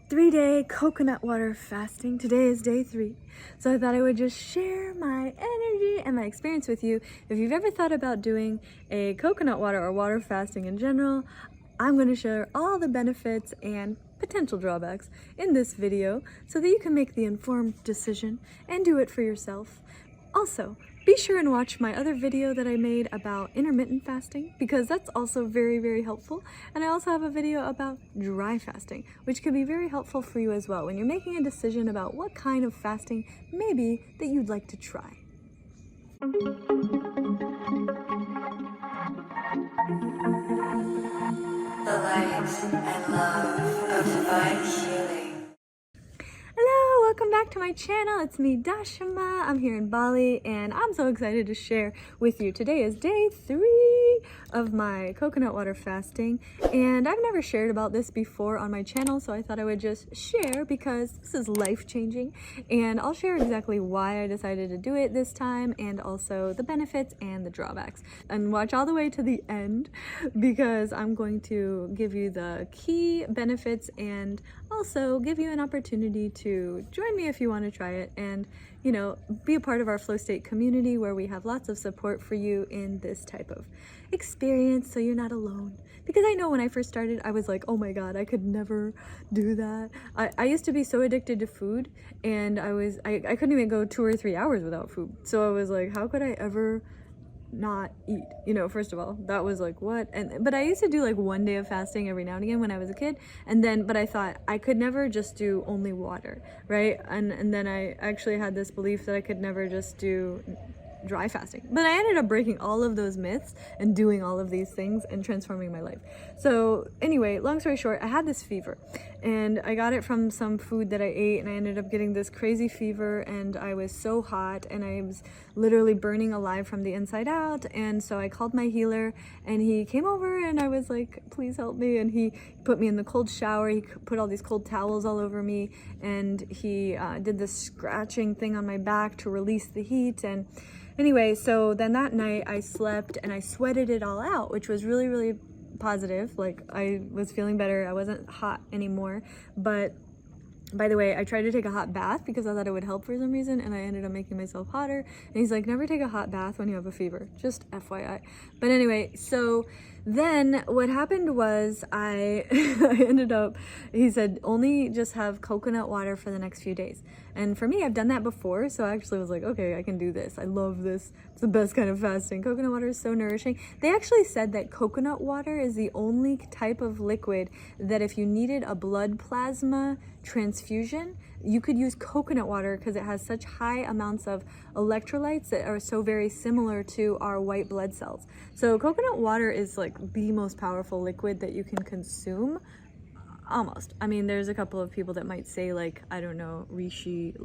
3-day coconut water fasting. Today is day 3. So I thought I would just share my energy and my experience with you. If you've ever thought about doing a coconut water or water fasting in general, I'm going to share all the benefits and potential drawbacks in this video so that you can make the informed decision and do it for yourself. Also, be sure and watch my other video that I made about intermittent fasting because that's also very, very helpful. And I also have a video about dry fasting, which can be very helpful for you as well when you're making a decision about what kind of fasting maybe that you'd like to try. The light and love of divine healing. Hello, welcome back to my channel. It's me, Dashama. I'm here in Bali and I'm so excited to share with you. Today is day 3 of my coconut water fasting and I've never shared about this before on my channel, so I thought I would just share because this is life-changing, and I'll share exactly why I decided to do it this time and also the benefits and the drawbacks. And watch all the way to the end because I'm going to give you the key benefits and also give you an opportunity to join me if you want to try it and, you know, be a part of our flow state community where we have lots of support for you in this type of experience so you're not alone. Because I know when I first started, I was like, oh my God, I could never do that. I used to be so addicted to food and I couldn't even go 2 or 3 hours without food. So I was like, how could I ever not eat? You know, first of all, that was like, what? But I used to do like 1 day of fasting every now and again when I was a kid, but I thought I could never just do only water, right? And then I actually had this belief that I could never just do dry fasting, but I ended up breaking all of those myths and doing all of these things and transforming my life. So anyway, long story short, I had this fever and I got it from some food that I ate, and I ended up getting this crazy fever and I was so hot and I was literally burning alive from the inside out. And so I called my healer and he came over and I was like, please help me. And he put me in the cold shower. He put all these cold towels all over me and he did this scratching thing on my back to release the heat. And anyway, so then that night I slept and I sweated it all out, which was really, really positive. Like, I was feeling better. I wasn't hot anymore. But by the way, I tried to take a hot bath because I thought it would help for some reason, and I ended up making myself hotter. And he's like, never take a hot bath when you have a fever, just FYI. But anyway, so then what happened was I ended up, he said, only just have coconut water for the next few days. And for me, I've done that before, so I actually was like, okay, I can do this. I love this. It's the best kind of fasting. Coconut water is so nourishing. They actually said that coconut water is the only type of liquid that if you needed a blood plasma transfusion, you could use coconut water because it has such high amounts of electrolytes that are so very similar to our white blood cells. So coconut water is like the most powerful liquid that you can consume. Almost. I mean, there's a couple of people that might say like, I don't know, reishi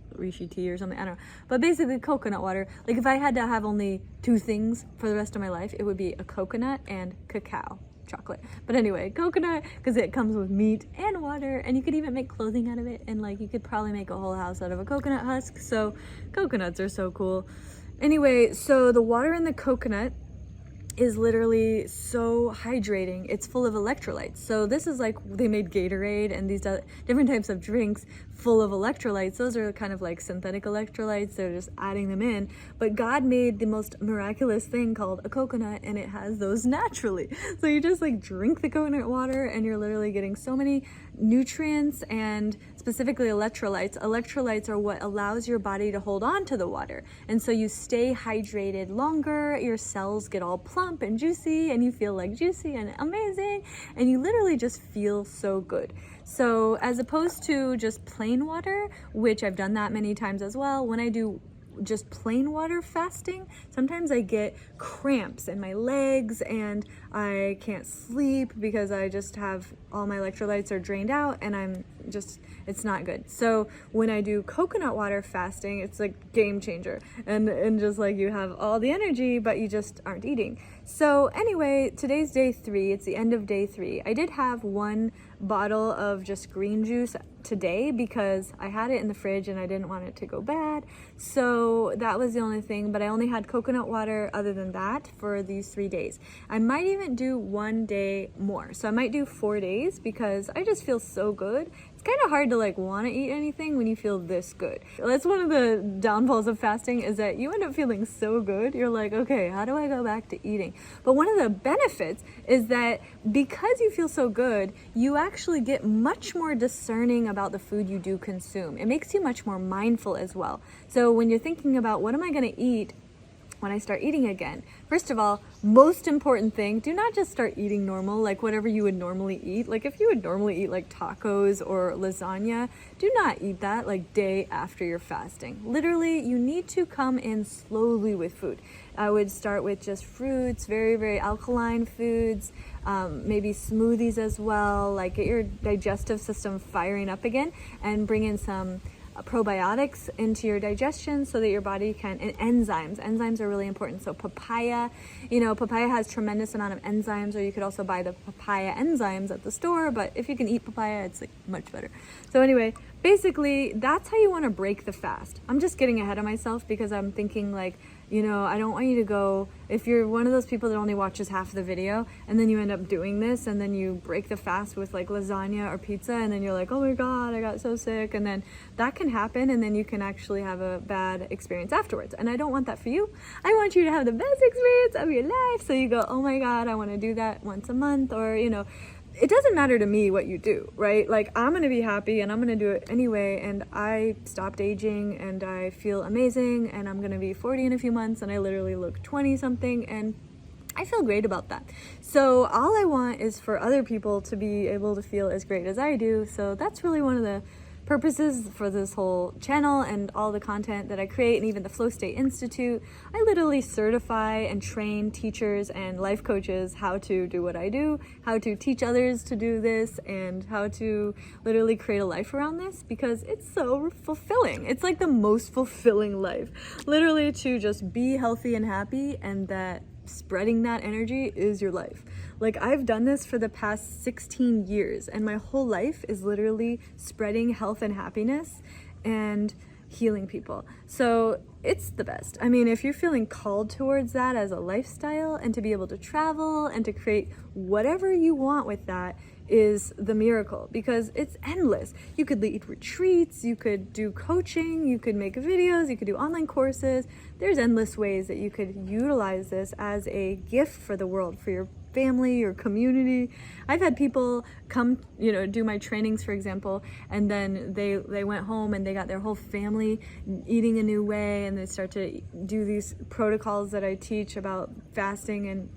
tea or something. I don't know. But basically coconut water, like if I had to have only 2 things for the rest of my life, it would be a coconut and cacao chocolate. But anyway, coconut, because it comes with meat and water, and you could even make clothing out of it, and like you could probably make a whole house out of a coconut husk. So coconuts are so cool. Anyway, so the water in the coconut is literally so hydrating. It's full of electrolytes. So this is like, they made Gatorade and these different types of drinks full of electrolytes. Those are kind of like synthetic electrolytes. They're just adding them in. But God made the most miraculous thing called a coconut, and it has those naturally. So you just like drink the coconut water and you're literally getting so many nutrients and specifically electrolytes. Electrolytes are what allows your body to hold on to the water. And so you stay hydrated longer, your cells get all plump and juicy, and you feel like juicy and amazing, and you literally just feel so good. So as opposed to just plain water, which I've done that many times as well, when I do just plain water fasting, sometimes I get cramps in my legs and I can't sleep because I just have all my electrolytes are drained out and it's not good. So when I do coconut water fasting, it's like game changer, and just like you have all the energy but you just aren't eating. So anyway, today's day 3. It's the end of day 3. I did have 1 bottle of just green juice today because I had it in the fridge and I didn't want it to go bad. So that was the only thing, but I only had coconut water other than that for these 3 days. I might even do 1 day more. So I might do 4 days because I just feel so good it's kind of hard to like want to eat anything when you feel this good. That's one of the downfalls of fasting, is that you end up feeling so good. You're like, okay, how do I go back to eating? But one of the benefits is that because you feel so good, you actually get much more discerning about the food you do consume. It makes you much more mindful as well. So when you're thinking about what am I going to eat when I start eating again, first of all, most important thing, do not just start eating normal, like whatever you would normally eat. Like if you would normally eat like tacos or lasagna, do not eat that like day after you're fasting. Literally, you need to come in slowly with food. I would start with just fruits, very, very alkaline foods, maybe smoothies as well, like get your digestive system firing up again, and bring in some probiotics into your digestion so that your body can, and enzymes are really important. So papaya has tremendous amount of enzymes, or you could also buy the papaya enzymes at the store, but if you can eat papaya, it's like much better. So anyway, basically that's how you want to break the fast. I'm just getting ahead of myself because I'm thinking like, I don't want you to go, if you're one of those people that only watches half the video and then you end up doing this and then you break the fast with like lasagna or pizza and then you're like, oh my God, I got so sick. And then that can happen and then you can actually have a bad experience afterwards. And I don't want that for you. I want you to have the best experience of your life. So you go, oh my God, I want to do that once a month, or, it doesn't matter to me what you do, right? Like I'm going to be happy and I'm going to do it anyway. And I stopped aging and I feel amazing, and I'm going to be 40 in a few months and I literally look 20 something, and I feel great about that. So all I want is for other people to be able to feel as great as I do. So that's really one of the purposes for this whole channel and all the content that I create, and even the Flow State Institute. I literally certify and train teachers and life coaches how to do what I do, how to teach others to do this, and how to literally create a life around this, because it's so fulfilling. It's like the most fulfilling life, literally, to just be healthy and happy, and that spreading that energy is your life. Like I've done this for the past 16 years and my whole life is literally spreading health and happiness and healing people. So it's the best. I mean, if you're feeling called towards that as a lifestyle, and to be able to travel and to create whatever you want with that, is the miracle, because it's endless. You could lead retreats, you could do coaching, you could make videos, you could do online courses. There's endless ways that you could utilize this as a gift for the world, for your family, your community. I've had people come, do my trainings, for example, and then they went home and they got their whole family eating a new way, and they start to do these protocols that I teach about fasting and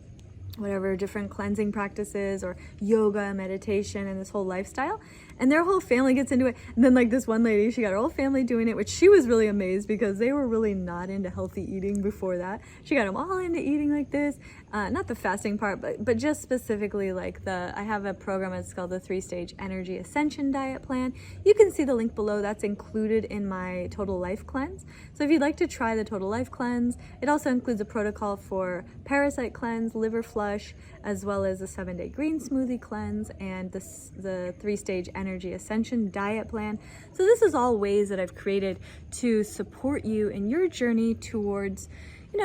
whatever, different cleansing practices or yoga, meditation, and this whole lifestyle, and their whole family gets into it. And then like this one lady, she got her whole family doing it, which she was really amazed because they were really not into healthy eating before that. She got them all into eating like this, not the fasting part, but just specifically like I have a program, it's called the 3-Stage Energy Ascension Diet Plan. You can see the link below. That's included in my Total Life Cleanse. So if you'd like to try the Total Life Cleanse, it also includes a protocol for parasite cleanse, liver flush, as well as a 7-day green smoothie cleanse, and the 3-Stage Energy Ascension Diet Plan. So this is all ways that I've created to support you in your journey towards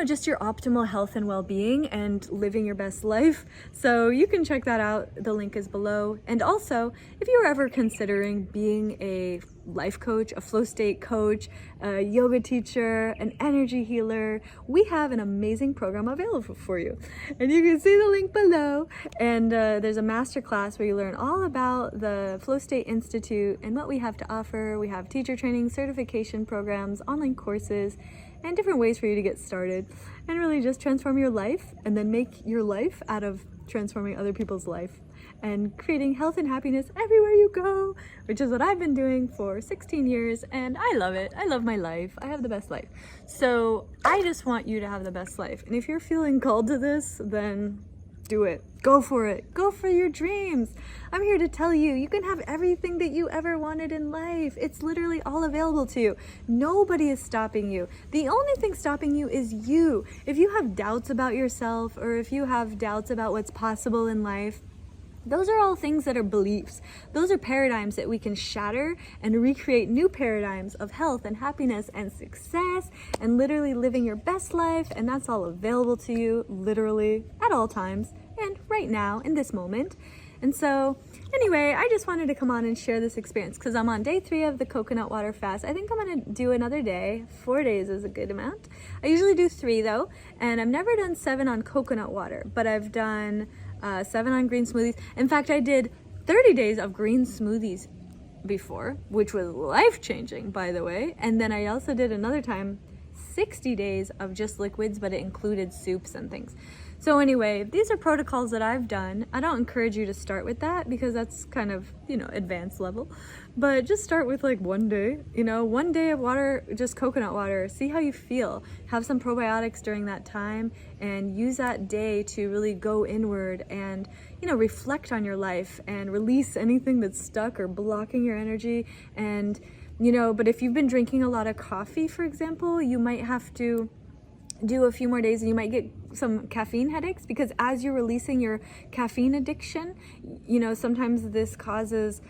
just your optimal health and well-being and living your best life. So you can check that out. The link is below. And also, if you're ever considering being a life coach, a flow state coach, a yoga teacher, an energy healer, we have an amazing program available for you. And you can see the link below. And there's a masterclass where you learn all about the Flow State Institute and what we have to offer. We have teacher training, certification programs, online courses, and different ways for you to get started and really just transform your life, and then make your life out of transforming other people's life and creating health and happiness everywhere you go, which is what I've been doing for 16 years, and I love it. I love my life. I have the best life. So I just want you to have the best life. And if you're feeling called to this, then do it. Go for it. Go for your dreams. I'm here to tell you, you can have everything that you ever wanted in life. It's literally all available to you. Nobody is stopping you. The only thing stopping you is you. If you have doubts about yourself, or if you have doubts about what's possible in life, those are all things that are beliefs. Those are paradigms that we can shatter and recreate new paradigms of health and happiness and success and literally living your best life. And that's all available to you literally at all times and right now in this moment. And so anyway, I just wanted to come on and share this experience because I'm on day 3 of the coconut water fast. I think I'm going to do another day. 4 days is a good amount. I usually do 3 though, and I've never done 7 on coconut water, but I've done 7 on green smoothies. In fact, I did 30 days of green smoothies before, which was life-changing, by the way. And then I also did another time 60 days of just liquids, but it included soups and things. So anyway, these are protocols that I've done. I don't encourage you to start with that because that's kind of, advanced level. But just start with like 1 day, 1 day of water, just coconut water. See how you feel. Have some probiotics during that time and use that day to really go inward and, reflect on your life and release anything that's stuck or blocking your energy. And, but if you've been drinking a lot of coffee, for example, you might have to do a few more days and you might get some caffeine headaches because as you're releasing your caffeine addiction, sometimes this causes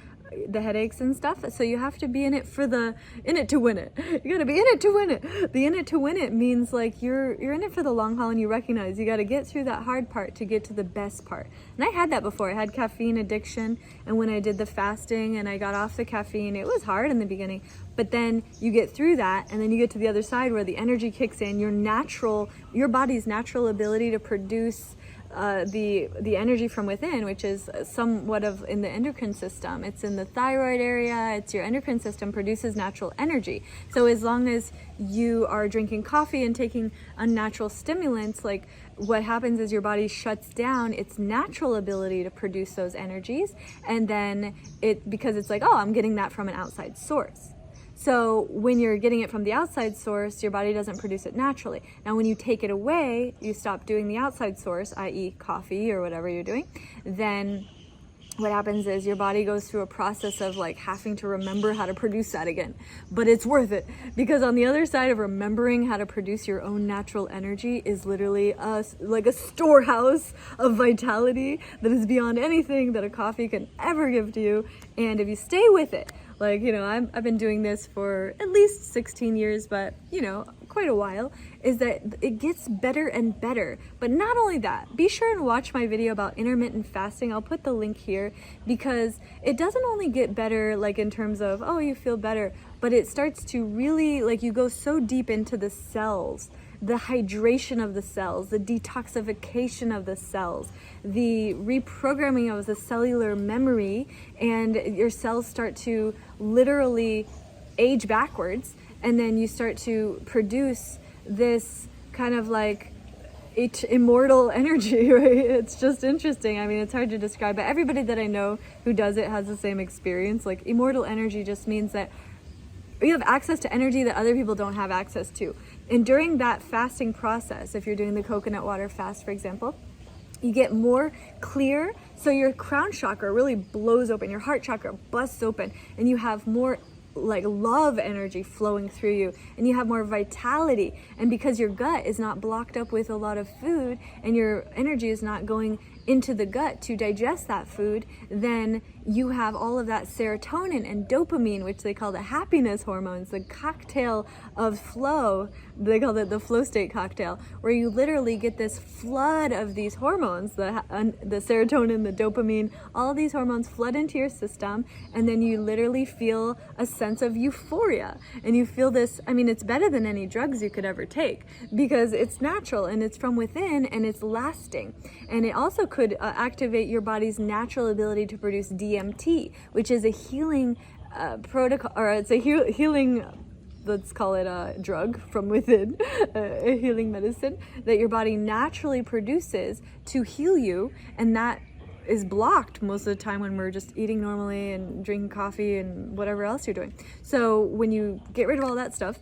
the headaches and stuff. So you have to be in it to win it. You got to be in it to win it. The in it to win it means like you're in it for the long haul and you recognize you got to get through that hard part to get to the best part. And I had that before. I had caffeine addiction, and when I did the fasting and I got off the caffeine, it was hard in the beginning. But then you get through that and then you get to the other side where the energy kicks in, your body's natural ability to produce the energy from within, which is somewhat of in the endocrine system. It's in the thyroid area. It's your endocrine system produces natural energy. So as long as you are drinking coffee and taking unnatural stimulants, like what happens is your body shuts down its natural ability to produce those energies. And then because it's like, oh, I'm getting that from an outside source. So when you're getting it from the outside source, your body doesn't produce it naturally. Now, when you take it away, you stop doing the outside source, i.e. coffee or whatever you're doing, then what happens is your body goes through a process of like having to remember how to produce that again. But it's worth it because on the other side of remembering how to produce your own natural energy is literally like a storehouse of vitality that is beyond anything that a coffee can ever give to you. And if you stay with it, like, I've been doing this for at least 16 years, but, quite a while, is that it gets better and better. But not only that, be sure and watch my video about intermittent fasting. I'll put the link here because it doesn't only get better, like in terms of, oh, you feel better, but it starts to really, like you go so deep into the cells, the hydration of the cells, the detoxification of the cells, the reprogramming of the cellular memory, and your cells start to literally age backwards, and then you start to produce this kind of like immortal energy, right? It's just interesting. I mean, it's hard to describe, but everybody that I know who does it has the same experience. Like immortal energy just means that you have access to energy that other people don't have access to. And during that fasting process, if you're doing the coconut water fast, for example, you get more clear. So your crown chakra really blows open, your heart chakra busts open, and you have more like love energy flowing through you, and you have more vitality. And because your gut is not blocked up with a lot of food and your energy is not going into the gut to digest that food, then you have all of that serotonin and dopamine, which they call the happiness hormones, the cocktail of flow. They call it the flow state cocktail, where you literally get this flood of these hormones, the serotonin, the dopamine, all of these hormones flood into your system, and then you literally feel a sense of euphoria. And you feel this, I mean, it's better than any drugs you could ever take because it's natural and it's from within and it's lasting. And it also could activate your body's natural ability to produce DMT, which is a healing protocol, or it's a healing, let's call it a drug from within, a healing medicine that your body naturally produces to heal you. And that is blocked most of the time when we're just eating normally and drinking coffee and whatever else you're doing. So when you get rid of all that stuff,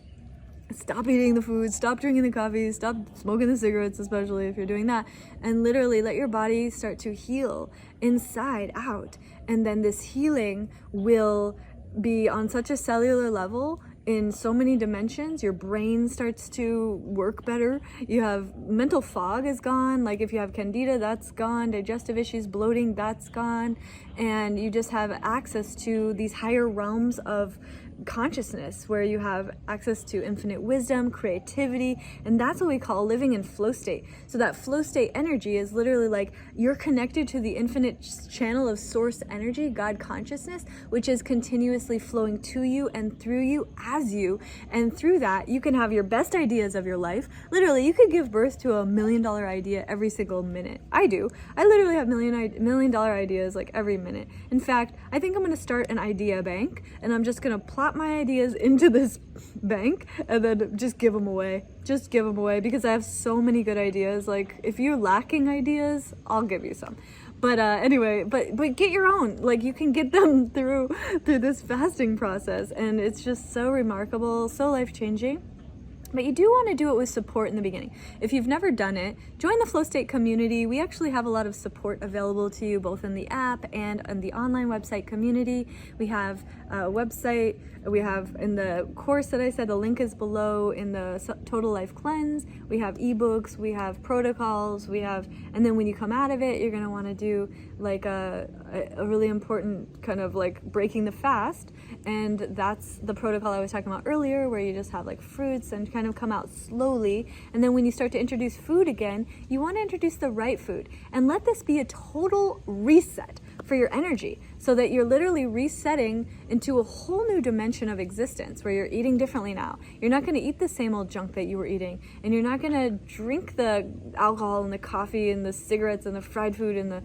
stop eating the food, stop drinking the coffee, stop smoking the cigarettes, especially if you're doing that, and literally let your body start to heal inside out. And then this healing will be on such a cellular level in so many dimensions. Your brain starts to work better. You have mental fog is gone. Like if you have candida, that's gone. Digestive issues, bloating, that's gone. And you just have access to these higher realms of consciousness, where you have access to infinite wisdom, creativity, and that's what we call living in flow state. So that flow state energy is literally like you're connected to the infinite channel of source energy, God consciousness, which is continuously flowing to you and through you as you. And through that, you can have your best ideas of your life. Literally, you could give birth to $1 million idea every single minute. I do. I literally have $1 million ideas like every minute. In fact, I think I'm going to start an idea bank, and I'm just going to plop my ideas into this bank and then just give them away. Just give them away, because I have so many good ideas. Like, if you're lacking ideas, I'll give you some. But anyway, but get your own. Like, you can get them through this fasting process, and it's just so remarkable, so life-changing. But you do want to do it with support in the beginning. If you've never done it, join the Flow State community. We actually have a lot of support available to you, both in the app and in the online website community. We have a website, we have in the course that I said, the link is below, in the Total Life Cleanse. We have ebooks, we have protocols, and then when you come out of it, you're going to want to do like a really important kind of like breaking the fast. And that's the protocol I was talking about earlier, where you just have like fruits and kind of come out slowly. And then when you start to introduce food again, you want to introduce the right food, and let this be a total reset for your energy, so that you're literally resetting into a whole new dimension of existence, where you're eating differently now. You're not going to eat the same old junk that you were eating, and you're not going to drink the alcohol and the coffee and the cigarettes and the fried food and the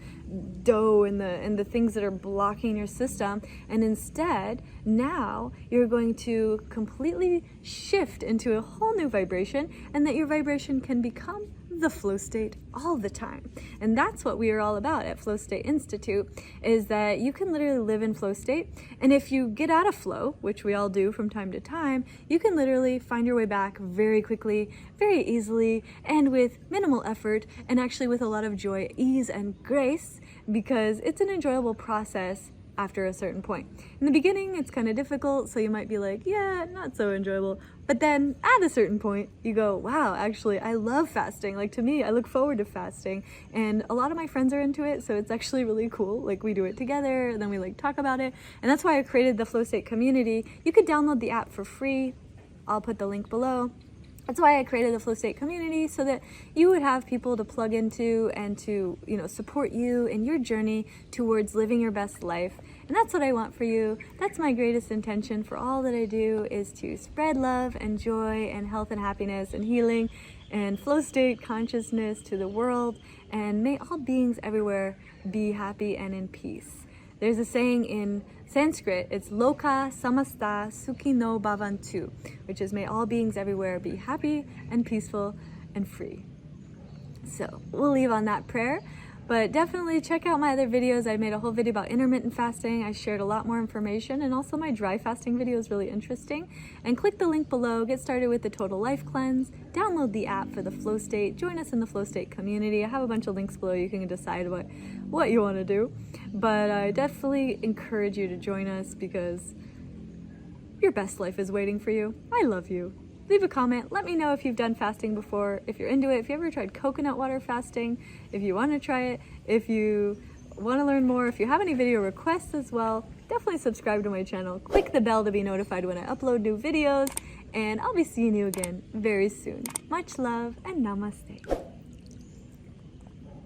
dough and the things that are blocking your system. And instead, now you're going to completely shift into a whole new vibration, and that your vibration can become the flow state all the time. And that's what we are all about at Flow State Institute, is that you can literally live in flow state. And if you get out of flow, which we all do from time to time, you can literally find your way back very quickly, very easily, and with minimal effort, and actually with a lot of joy, ease, and grace, because it's an enjoyable process after a certain point. In the beginning, it's kind of difficult, so you might be like, yeah, not so enjoyable. But then at a certain point, you go, wow, actually, I love fasting. Like, to me, I look forward to fasting. And a lot of my friends are into it, so it's actually really cool. Like, we do it together, and then we like talk about it. And that's why I created the Flow State community. You could download the app for free. I'll put the link below. That's why I created the Flow State community, so that you would have people to plug into and to, support you in your journey towards living your best life. And that's what I want for you. That's my greatest intention for all that I do, is to spread love and joy and health and happiness and healing and flow state consciousness to the world. And may all beings everywhere be happy and in peace. There's a saying in Sanskrit, it's Loka Samasta Sukhino Bhavantu, which is may all beings everywhere be happy and peaceful and free. So we'll leave on that prayer. But definitely check out my other videos. I made a whole video about intermittent fasting. I shared a lot more information, and also my dry fasting video is really interesting. And click the link below, get started with the Total Life Cleanse, download the app for the Flow State, join us in the Flow State community. I have a bunch of links below. You can decide what you want to do. But I definitely encourage you to join us, because your best life is waiting for you. I love you. Leave a comment. Let me know if you've done fasting before, if you're into it, if you ever tried coconut water fasting, if you want to try it, if you want to learn more, if you have any video requests as well, definitely subscribe to my channel. Click the bell to be notified when I upload new videos, and I'll be seeing you again very soon. Much love and namaste.